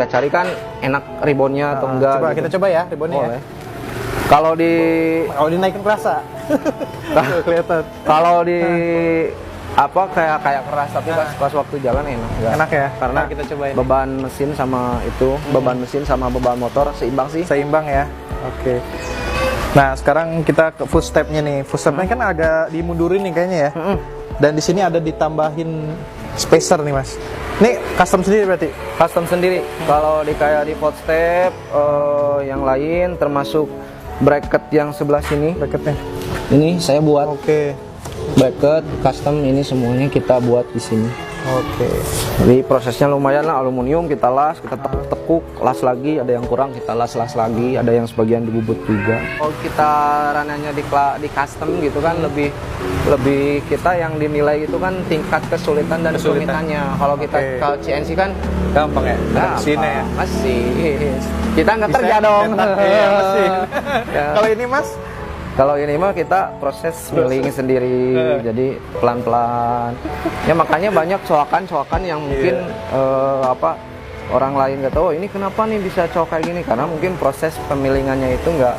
kita cari kan enak ribonnya atau enggak. Coba gitu. kita coba ya ribonnya. Boleh. Kalau dinaikin kerasa. Kelihatan. Kalau di apa kayak keras tapi pas waktu jalan enak. Enak ya. Karena kita cobain. beban mesin sama beban mesin sama beban motor seimbang sih. Seimbang ya. Oke. Nah, sekarang kita ke full stepnya nih. Full stepnya kan agak dimundurin nih kayaknya ya. Dan di sini ada ditambahin spacer nih, Mas. Ini custom sendiri berarti? Custom sendiri. Kalau kayak di foot step yang lain termasuk bracket yang sebelah sini. Bracketnya. Ini saya buat. Oke. Bracket custom ini semuanya kita buat di sini. Oke. Jadi prosesnya lumayan lah, aluminium kita las, kita tekuk, las lagi, ada yang kurang kita las lagi, ada yang sebagian dibubut juga. Kalau kita rananya di custom gitu kan lebih kita yang dinilai itu kan tingkat kesulitan dan kerumitannya. Kalau kita ke CNC kan gampang ya. Mesinnya ya. Masih. Kita nggak kerja dong. Iya, mesin. Ya. Kalau ini Mas? Kalau ini mah kita proses milling sendiri, jadi pelan-pelan. Ya makanya banyak coakan yang mungkin orang lain nggak tahu ini kenapa nih bisa coak kayak gini, karena mungkin proses pemilingannya itu nggak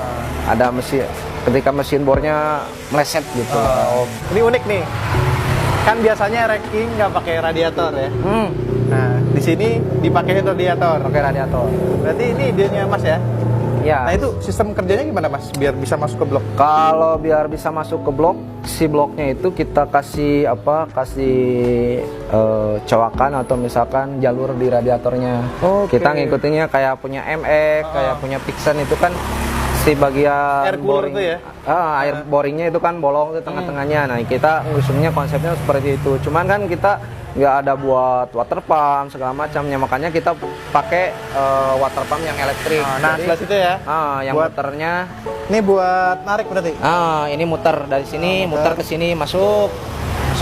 ada mesin. Ketika mesin bornya meleset gitu. Ini unik nih. Kan biasanya racking nggak pakai radiator ya. Nah di sini dipakai radiator. Pakai radiator. Berarti ini idenya Mas ya? Ya. Nah itu sistem kerjanya gimana Mas biar bisa masuk ke blok? Kalau biar bisa masuk ke blok, si bloknya itu kita kasih coakan atau misalkan jalur di radiatornya. Kita ngikutinnya kayak punya MX, kayak punya Pixen itu kan si bagian air cooler itu ya? Air boringnya itu kan bolong di tengah-tengahnya. Nah kita ngusungnya konsepnya seperti itu. Cuman kan kita nggak ada buat water pump segala macamnya, makanya kita pakai water pump yang elektrik. Nah sebelah situ ya? Yang muternya. Ini buat narik berarti? Ini muter dari sini, muter ke sini, masuk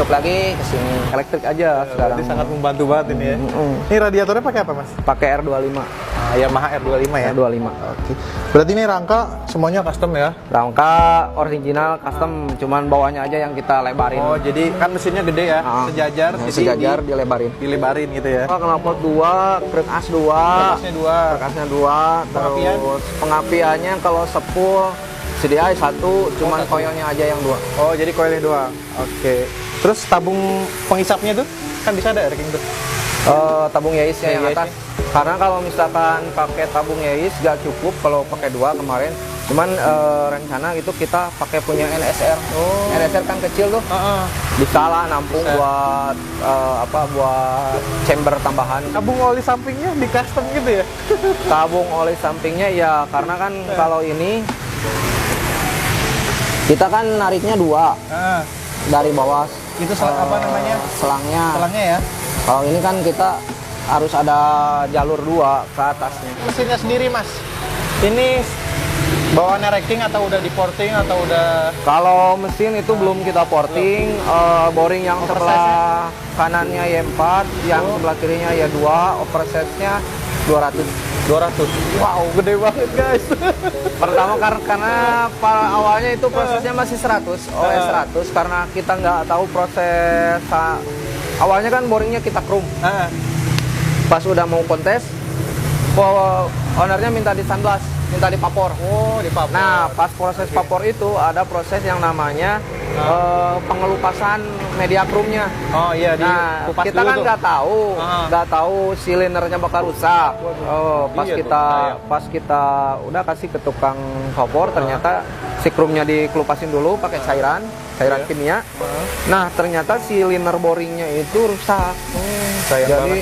lagi ke sini. Elektrik aja sekarang. Ini sangat membantu banget ini ya. Ini radiatornya pakai apa Mas? Pakai R25. Yamaha R25 ya? R25. Oke. Berarti ini rangka semuanya custom ya? Rangka original custom, cuman bawahnya aja yang kita lebarin. Oh, jadi kan mesinnya gede ya? Sejajar. Sejajar dilebarin. Dilebarin gitu ya? Knalpot 2, brake as 2. Brake asnya 2. Terus pengapiannya kalau sepul CDI 1, cuman koilnya aja yang 2. Oh, jadi koilnya 2. Oke. Terus tabung penghisapnya tuh kan bisa ada racking tuh? Tabung Yais-nya yang atas. Karena kalau misalkan pakai tabung Yais gak cukup kalau pakai 2 kemarin. Cuman rencana itu kita pakai punya NSR. NSR kan kecil tuh. Bisa lah nampung buat buat chamber tambahan. Tabung oli sampingnya di custom gitu ya? Tabung oli sampingnya ya, karena kan kalau ini kita kan nariknya 2 dari bawah. Itu apa namanya? Selangnya. Selangnya ya? Kalau ini kan kita harus ada jalur 2 ke atasnya. Mesinnya sendiri Mas, ini bawaannya racking atau udah di porting atau udah? Kalau mesin itu belum kita porting. Boring yang sebelah kanannya Y4, yang sebelah kirinya Y2, oversize-nya 200. Wow, gede banget guys. Pertama karena awalnya itu prosesnya masih 100, oleh 100 karena kita nggak tahu proses. Awalnya kan boringnya kita chrome. Pas udah mau kontes, ownernya minta di sunblast, minta dipapor. Oh, dipapor. Nah, pas proses papor itu ada proses yang namanya pengelupasan media chrome-nya. Oh iya, kita kan nggak tahu silinernya bakal rusak. Pas kita udah kasih ke tukang papor, ternyata si chrome-nya dikelupasin dulu pakai cairan kimia. Nah, ternyata silinder boringnya itu rusak. Jadi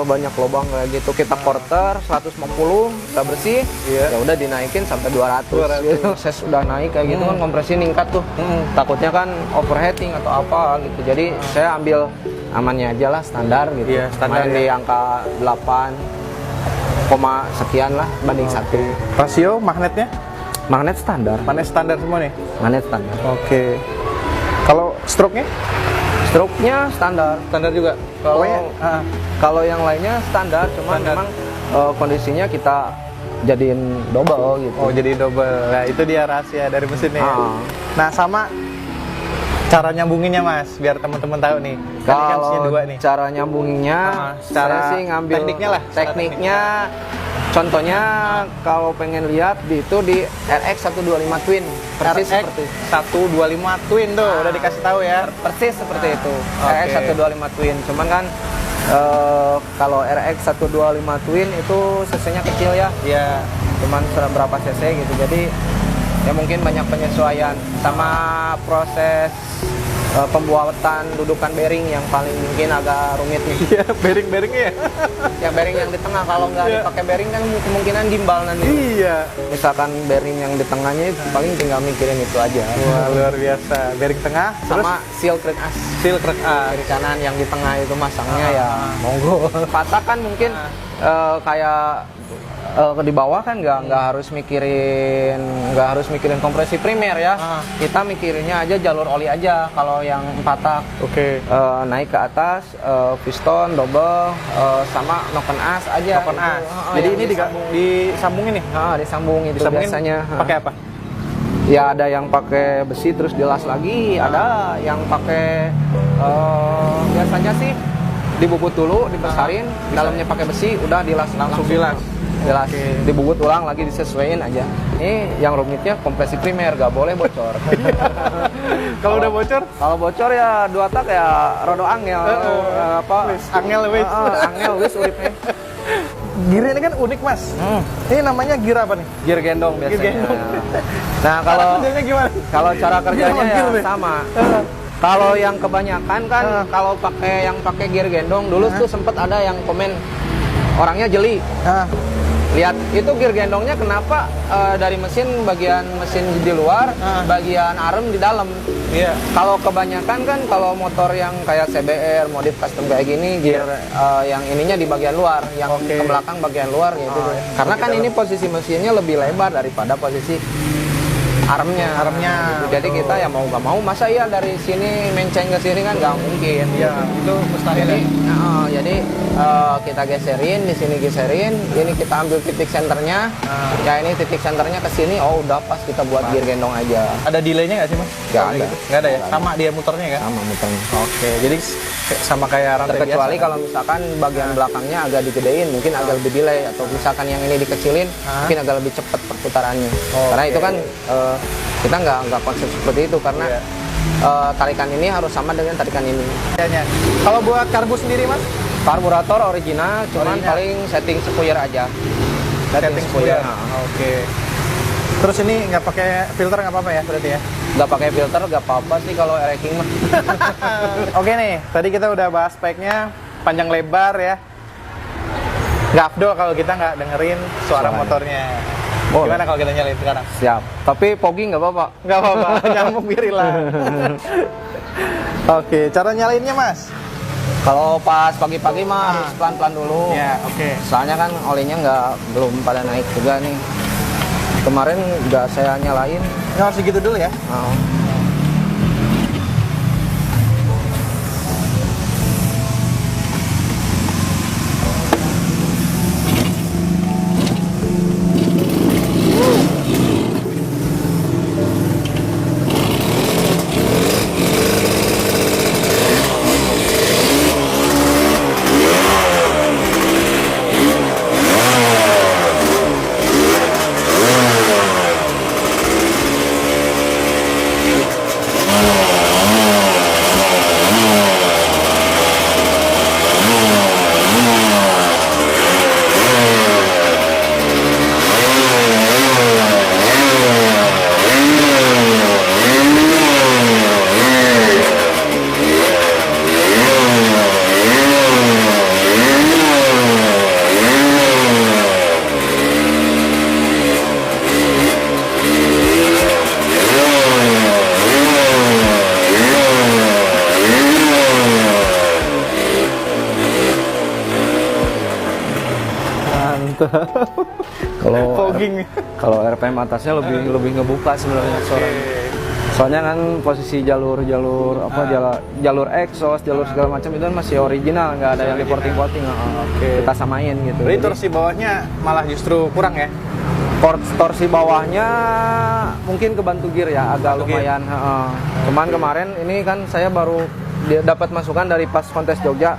banyak lubang kayak gitu. Kita porter 150, kita bersih, ya udah dinaikin sampai 200. Proses udah naik kayak gitu kan kompresi ningkat tuh. Takutnya kan overheating atau apa gitu. Jadi saya ambil amannya aja lah, standar gitu. Iya, standar di angka 8, sekian lah banding 1. Rasio magnetnya? Magnet standar. Magnet standar semua nih? Magnet standar. Oke. Kalau stroke-nya? Stroke-nya standar. Standar juga? Kalau yang lainnya standar, cuman memang kondisinya kita jadiin double gitu. Oh, jadi double. Nah, itu dia rahasia dari mesinnya. Nah, sama Cara nyambunginnya Mas, biar teman-teman tahu nih. Kan ini kan Kalau mesin 2 nih. cara nyambunginnya, secara saya sih ngambil tekniknya lah, secara tekniknya. Contohnya kalau pengen lihat itu di RX 125 Twin, persis RX seperti 125 Twin tuh, udah dikasih tahu ya. persis seperti itu. Oke. RX 125 Twin. Cuman kan kalau RX 125 Twin itu cc-nya kecil ya. Iya. Cuman berapa cc gitu. Jadi ya mungkin banyak penyesuaian sama proses pembuatan dudukan bearing yang paling mungkin agak rumit nih. Iya, bearing-bearingnya ya. Ya bearing yang di tengah, kalau nggak Iya. dipakai bearing kan kemungkinan gimbal nanti. Iya. Misalkan bearing yang di tengahnya itu paling tinggal mikirin itu aja. Wah, luar biasa. Bearing tengah, terus Sama seal crank as seal crank as. kiri kanan yang di tengah itu masangnya ya monggo. Patah kan mungkin kayak di bawah kan nggak harus mikirin kompresi primer ya. Kita mikirinnya aja jalur oli aja kalau yang patah. Oke. Naik ke atas, piston, double, sama noken as aja. Noken as. Itu. Jadi Yang ini disambungin nih. disambung itu Disambungin biasanya. pakai apa? Ya ada yang pakai besi terus dilas lagi, ada yang pakai biasanya sih dibubut dulu, dibesarin, dalamnya pakai besi, udah dilas Langsung dilas. Dibubut ulang lagi, disesuaiin aja. Ini yang rumitnya kompresi primer, gak boleh bocor. Kalau udah bocor? Kalau bocor ya 2 tak ya rodo angel. Angel wis. Angel wis uripnya. Gear ini kan unik Mas. Ini namanya gear apa nih? Gear gendong biasanya. Gear gendong. Nah, kalau Kerjanya gimana? Kalau cara kerjanya Gear ya nih. sama. Kalau yang kebanyakan kan kalau pakai gear gendong dulu tuh sempet ada yang komen orangnya jeli. Lihat itu gear gendongnya kenapa dari bagian mesin di luar, bagian arem di dalam. Iya. Kalau kebanyakan kan kalau motor yang kayak CBR, modif custom kayak gini, gear yang ininya di bagian luar, yang ke belakang bagian luar gitu. Karena kan ini posisi mesinnya lebih lebar daripada posisi armnya. Gitu. Jadi kita ya mau nggak mau, masa iya dari sini menceng ke sini kan nggak mungkin. Iya, itu mustahil. Jadi kita geserin, di sini geserin, ini kita ambil titik senternya. Ya ini titik senternya ke sini, oh udah pas kita buat gear gendong aja. Ada delaynya nggak sih Mas? Nggak ada. Nggak ada ya? Sama dia muternya kan? Sama muternya. Oke, jadi sama kayak rantai Terkecuali biasa. kalau misalkan bagian belakangnya agak digedein, mungkin agak lebih delay, atau misalkan yang ini dikecilin, mungkin agak lebih cepat perputarannya. Karena itu kan kita nggak konsep seperti itu, karena tarikan ini harus sama dengan tarikan ini. Kalau buat karbu sendiri Mas? Karburator original, cuman paling setting spuyer aja. Setting spuyer. Oke. Terus ini nggak pakai filter nggak apa-apa ya berarti ya? Nggak pakai filter nggak apa-apa sih kalau racing mah. Oke nih, tadi kita udah bahas speknya panjang lebar ya. Nggak afdol kalau kita nggak dengerin suara motornya. Boleh. Gimana kalau kita nyalain sekarang? Siap. Tapi fogging nggak apa-apa. Nggak apa-apa, nyambung biar hilang. Oke, cara nyalainnya Mas? Kalau pas pagi-pagi mah harus pelan-pelan dulu. Ya, oke. Soalnya kan olinya belum pada naik juga nih. Kemarin nggak saya nyalain. Harus segitu dulu ya? Kalau Fogging. kalau RPM atasnya lebih ngebuka sebenarnya suaranya. Soalnya kan posisi jalur exhaust, jalur segala macam itu kan masih original, nggak ada yang di porting-porting. Kita samain gitu. Jadi torsi bawahnya malah justru kurang ya? Torsi bawahnya mungkin kebantu gear ya, agak Bantu gear. lumayan. Cuman kemarin ini kan saya baru dapat masukan dari pas kontes Jogja.